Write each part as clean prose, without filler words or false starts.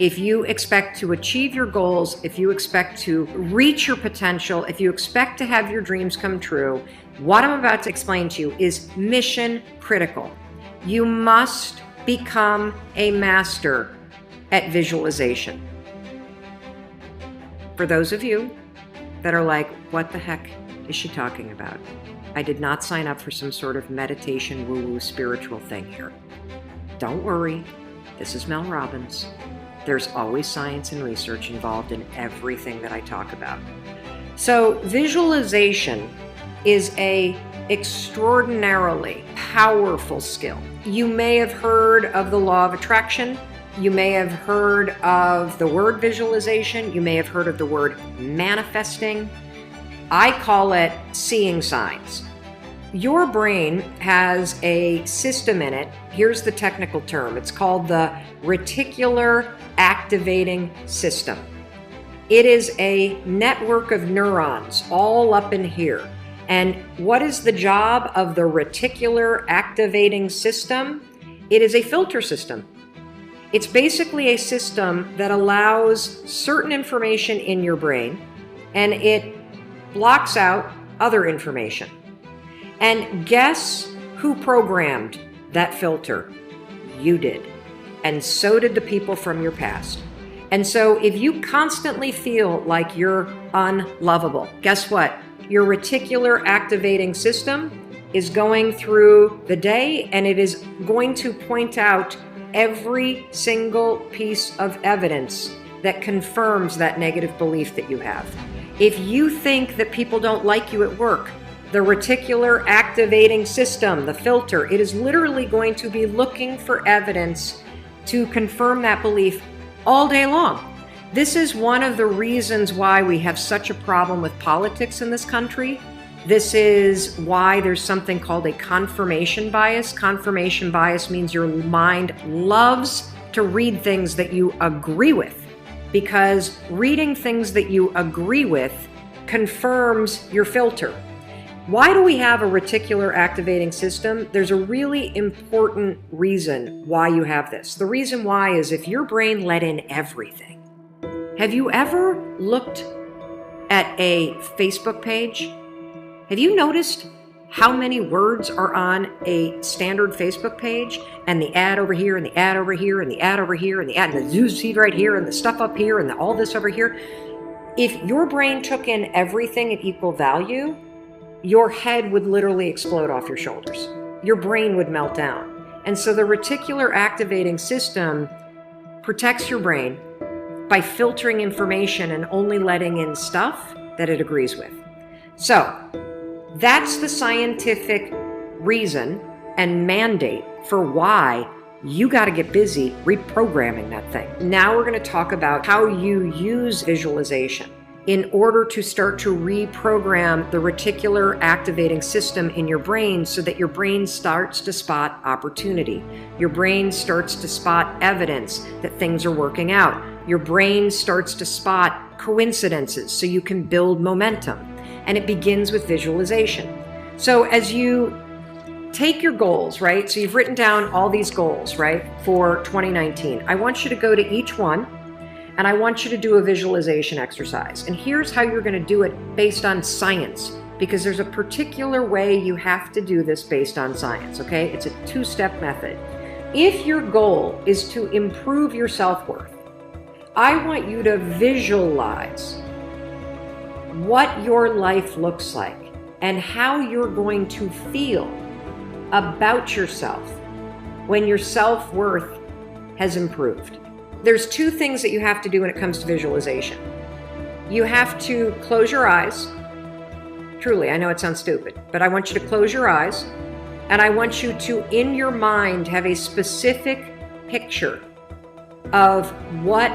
if you expect to achieve your goals, if you expect to reach your potential, if you expect to have your dreams come true, what I'm about to explain to you is mission critical. You must become a master at visualization. For those of you that are like, what the heck is she talking about? I did not sign up for some sort of meditation, woo-woo, spiritual thing here. Don't worry, this is Mel Robbins. There's always science and research involved in everything that I talk about. So visualization is a extraordinarily powerful skill. You may have heard of the law of attraction. You may have heard of the word visualization. You may have heard of the word manifesting. I call it seeing signs. Your brain has a system in it. Here's the technical term. It's called the reticular activating system. It is a network of neurons all up in here. And what is the job of the reticular activating system? It is a filter system. It's basically a system that allows certain information in your brain and it blocks out other information. And guess who programmed that filter? You did. And so did the people from your past. And so if you constantly feel like you're unlovable, guess what? Your reticular activating system is going through the day and it is going to point out every single piece of evidence that confirms that negative belief that you have. If you think that people don't like you at work, the reticular activating system, the filter, it is literally going to be looking for evidence to confirm that belief all day long. This is one of the reasons why we have such a problem with politics in this country. This is why there's something called a confirmation bias. Confirmation bias means your mind loves to read things that you agree with, because reading things that you agree with confirms your filter. Why do we have a reticular activating system? There's a really important reason why you have this. The reason why is if your brain let in everything. Have you ever looked at a Facebook page? Have you noticed how many words are on a standard Facebook page, and the ad over here and the ad over here and the ad over here and the ad and the news feed right here and the stuff up here and all this over here? If your brain took in everything at equal value, your head would literally explode off your shoulders. Your brain would melt down. And so the reticular activating system protects your brain by filtering information and only letting in stuff that it agrees with. So that's the scientific reason and mandate for why you got to get busy reprogramming that thing. Now we're going to talk about how you use visualization in order to start to reprogram the reticular activating system in your brain so that your brain starts to spot opportunity. Your brain starts to spot evidence that things are working out. Your brain starts to spot coincidences so you can build momentum. And it begins with visualization. So as you take your goals, right? So you've written down all these goals, right, for 2019. I want you to go to each one and I want you to do a visualization exercise. And here's how you're going to do it based on science, because there's a particular way you have to do this based on science, okay? It's a two-step method. If your goal is to improve your self-worth, I want you to visualize what your life looks like and how you're going to feel about yourself when your self-worth has improved. There's two things that you have to do when it comes to visualization. You have to close your eyes. Truly, I know it sounds stupid, but I want you to close your eyes and I want you to, in your mind, have a specific picture of what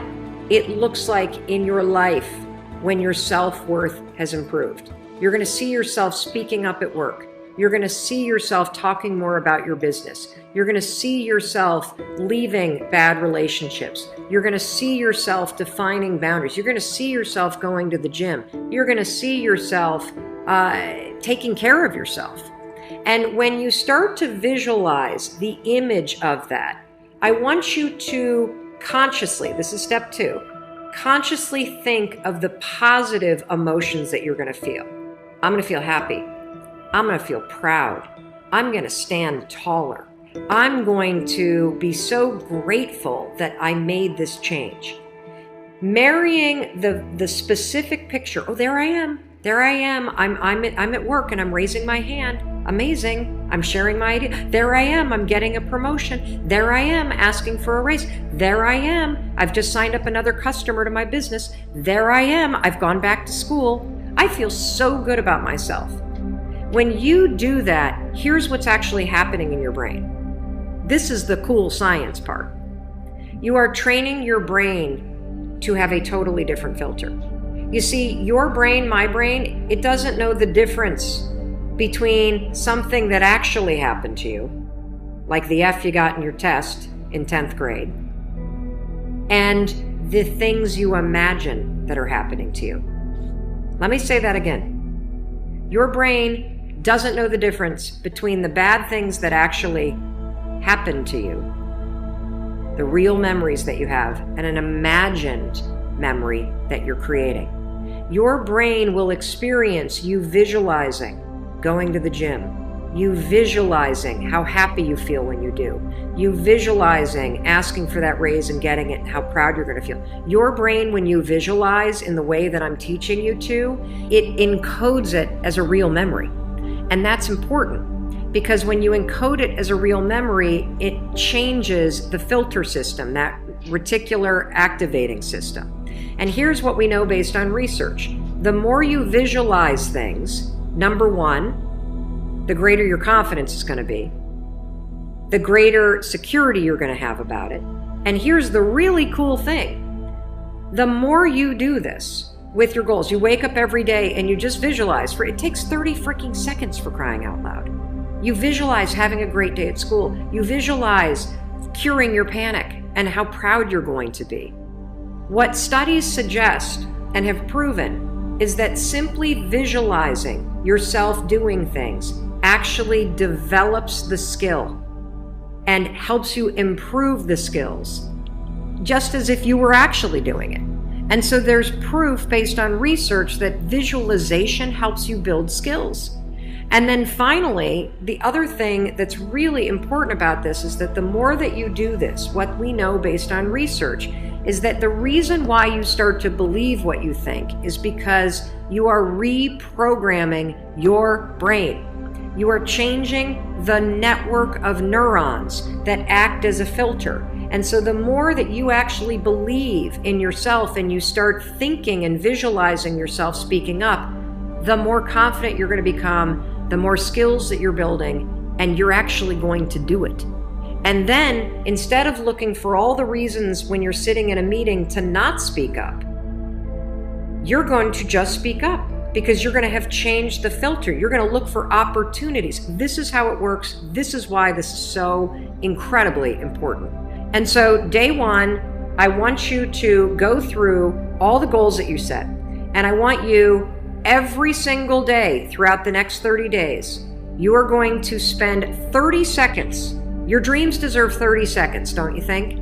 it looks like in your life when your self-worth has improved. You're going to see yourself speaking up at work. You're going to see yourself talking more about your business. You're going to see yourself leaving bad relationships. You're going to see yourself defining boundaries. You're going to see yourself going to the gym. You're going to see yourself taking care of yourself. And when you start to visualize the image of that, I want you to Consciously, this is step 2, consciously think of the positive emotions that you're going to feel. I'm going to feel happy. I'm going to feel proud. I'm going to stand taller. I'm going to be so grateful that I made this change. Marrying the specific picture. Oh, there I am. There I am. I'm at work and I'm raising my hand. Amazing. I'm sharing my idea. There I am. I'm getting a promotion. There I am asking for a raise. There I am. I've just signed up another customer to my business. There I am. I've gone back to school. I feel so good about myself. When you do that, here's what's actually happening in your brain. This is the cool science part. You are training your brain to have a totally different filter. You see, your brain, my brain, it doesn't know the difference between something that actually happened to you, like the F you got in your test in 10th grade, and the things you imagine that are happening to you. Let me say that again. Your brain doesn't know the difference between the bad things that actually happened to you, the real memories that you have, and an imagined memory that you're creating. Your brain will experience you visualizing going to the gym, you visualizing how happy you feel when you do, you visualizing asking for that raise and getting it, and how proud you're going to feel. Your brain, when you visualize in the way that I'm teaching you to, it encodes it as a real memory. And that's important because when you encode it as a real memory, it changes the filter system, that reticular activating system. And here's what we know based on research. The more you visualize things, number one, the greater your confidence is going to be, the greater security you're going to have about it. And here's the really cool thing. The more you do this with your goals, you wake up every day and you just visualize. It takes 30 freaking seconds, for crying out loud. You visualize having a great day at school. You visualize curing your panic and how proud you're going to be. What studies suggest and have proven is that simply visualizing yourself doing things actually develops the skill and helps you improve the skills, just as if you were actually doing it. And so there's proof based on research that visualization helps you build skills. And then finally, the other thing that's really important about this is that the more that you do this, what we know based on research is that the reason why you start to believe what you think is because you are reprogramming your brain. You are changing the network of neurons that act as a filter. And so the more that you actually believe in yourself and you start thinking and visualizing yourself speaking up, the more confident you're going to become, the more skills that you're building, and you're actually going to do it. And then instead of looking for all the reasons when you're sitting in a meeting to not speak up, you're going to just speak up because you're going to have changed the filter. You're going to look for opportunities. This is how it works. This is why this is so incredibly important. And so day one, I want you to go through all the goals that you set. And I want you every single day throughout the next 30 days, you are going to spend 30 seconds. Your dreams deserve 30 seconds, don't you think?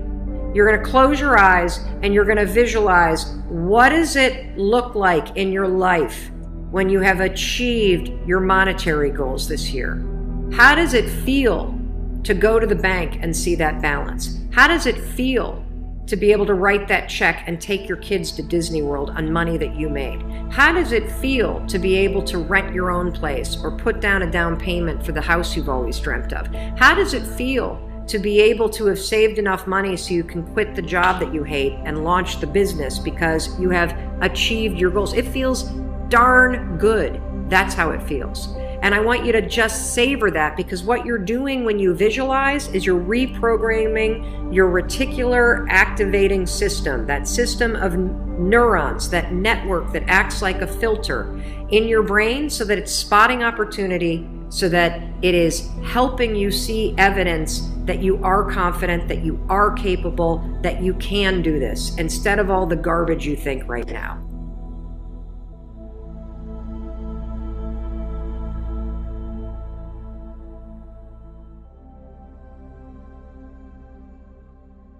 You're going to close your eyes and you're going to visualize, what does it look like in your life when you have achieved your monetary goals this year? How does it feel to go to the bank and see that balance? How does it feel to be able to write that check and take your kids to Disney World on money that you made? How does it feel to be able to rent your own place or put down a down payment for the house you've always dreamt of? How does it feel to be able to have saved enough money so you can quit the job that you hate and launch the business because you have achieved your goals? It feels darn good. That's how it feels. And I want you to just savor that, because what you're doing when you visualize is you're reprogramming your reticular activating system, that system of neurons, that network that acts like a filter in your brain, so that it's spotting opportunity, so that it is helping you see evidence that you are confident, that you are capable, that you can do this, instead of all the garbage you think right now.